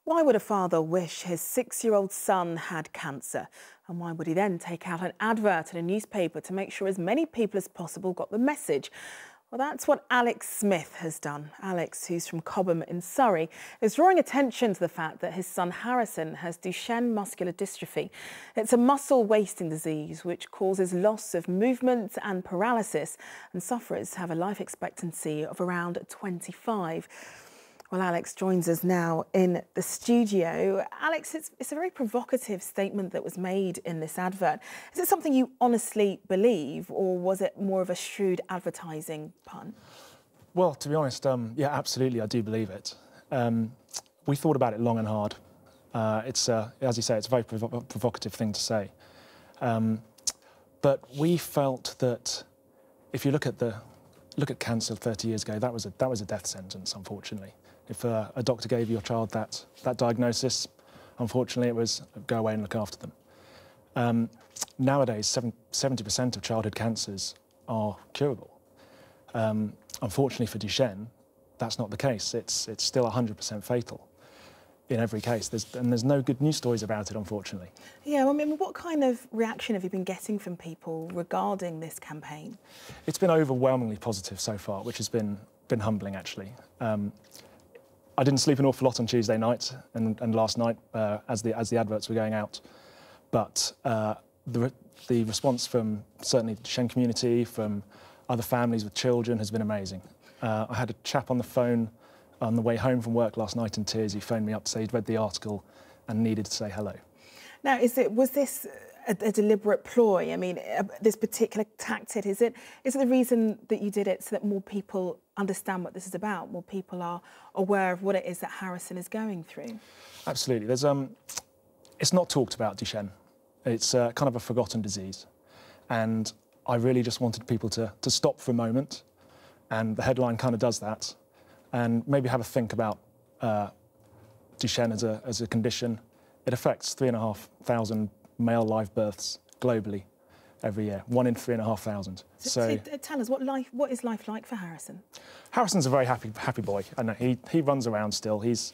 Why would a father wish his 6-year-old son had cancer? And why would he then take out an advert in a newspaper to make sure as many people as possible got the message? Well, that's what Alex Smith has done. Alex, who's from Cobham in Surrey, is drawing attention to the fact that his son Harrison has Duchenne muscular dystrophy. It's a muscle wasting disease which causes loss of movement and paralysis, and sufferers have a life expectancy of around 25. Well, Alex joins us now in the studio. Alex, it's a very provocative statement that was made in this advert. Is it something you honestly believe, or was it more of a shrewd advertising pun? Well, to be honest, yeah, absolutely, I do believe it. We thought about it long and hard. It's, as you say, it's a very provocative thing to say. But we felt that if you look at cancer 30 years ago, that was a death sentence, unfortunately. If a doctor gave your child that diagnosis, unfortunately, it was go away and look after them. Nowadays, 70% of childhood cancers are curable. Unfortunately for Duchenne, that's not the case. It's still 100% fatal in every case. There's no good news stories about it, unfortunately. Yeah, well, I mean, what kind of reaction have you been getting from people regarding this campaign? It's been overwhelmingly positive so far, which has been humbling, actually. I didn't sleep an awful lot on Tuesday night and last night as the adverts were going out, but the response from certainly the Duchenne community, from other families with children, has been amazing. I had a chap on the phone on the way home from work last night in tears. He phoned me up to say he'd read the article and needed to say hello. Now, was this a deliberate ploy? I mean, this particular tactic, is it the reason that you did it so that more people understand what this is about, more people are aware of what it is that Harrison is going through? Absolutely. It's not talked about, Duchenne. It's kind of a forgotten disease. And I really just wanted people to stop for a moment, and the headline kind of does that, and maybe have a think about Duchenne as a condition. It affects 3,500 male live births globally every year, 1 in 3,500. So tell us, what is life like for Harrison? Harrison's a very happy boy. I know he runs around still. He's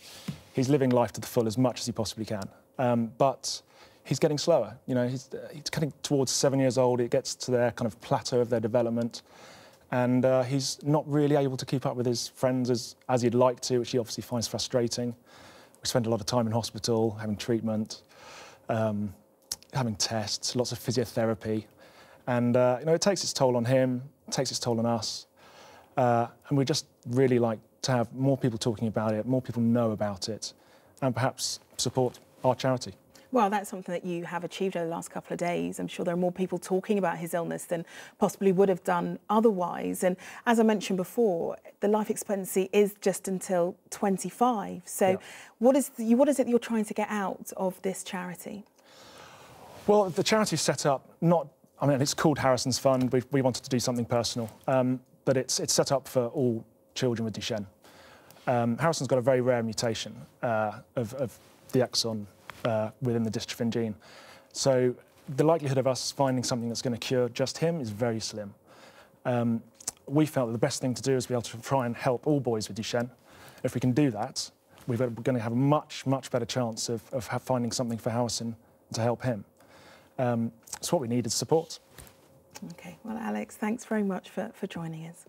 living life to the full as much as he possibly can. But he's getting slower. You know, he's getting towards 7 years old. It gets to their kind of plateau of their development, and he's not really able to keep up with his friends as he'd like to, which he obviously finds frustrating. We spend a lot of time in hospital, having treatment, having tests, lots of physiotherapy. And, you know, it takes its toll on him, it takes its toll on us. And we just really like to have more people talking about it, more people know about it, and perhaps support our charity. Well, that's something that you have achieved over the last couple of days. I'm sure there are more people talking about his illness than possibly would have done otherwise. And as I mentioned before, the life expectancy is just until 25. So yeah. What is it you're trying to get out of this charity? Well, the charity's set up I mean, it's called Harrison's Fund. We wanted to do something personal, but it's set up for all children with Duchenne. Harrison's got a very rare mutation of the exon within the dystrophin gene. So the likelihood of us finding something that's going to cure just him is very slim. We felt that the best thing to do is be able to try and help all boys with Duchenne. If we can do that, we're going to have a much better chance of finding something for Harrison to help him. So what we need is support. OK, well, Alex, thanks very much for joining us.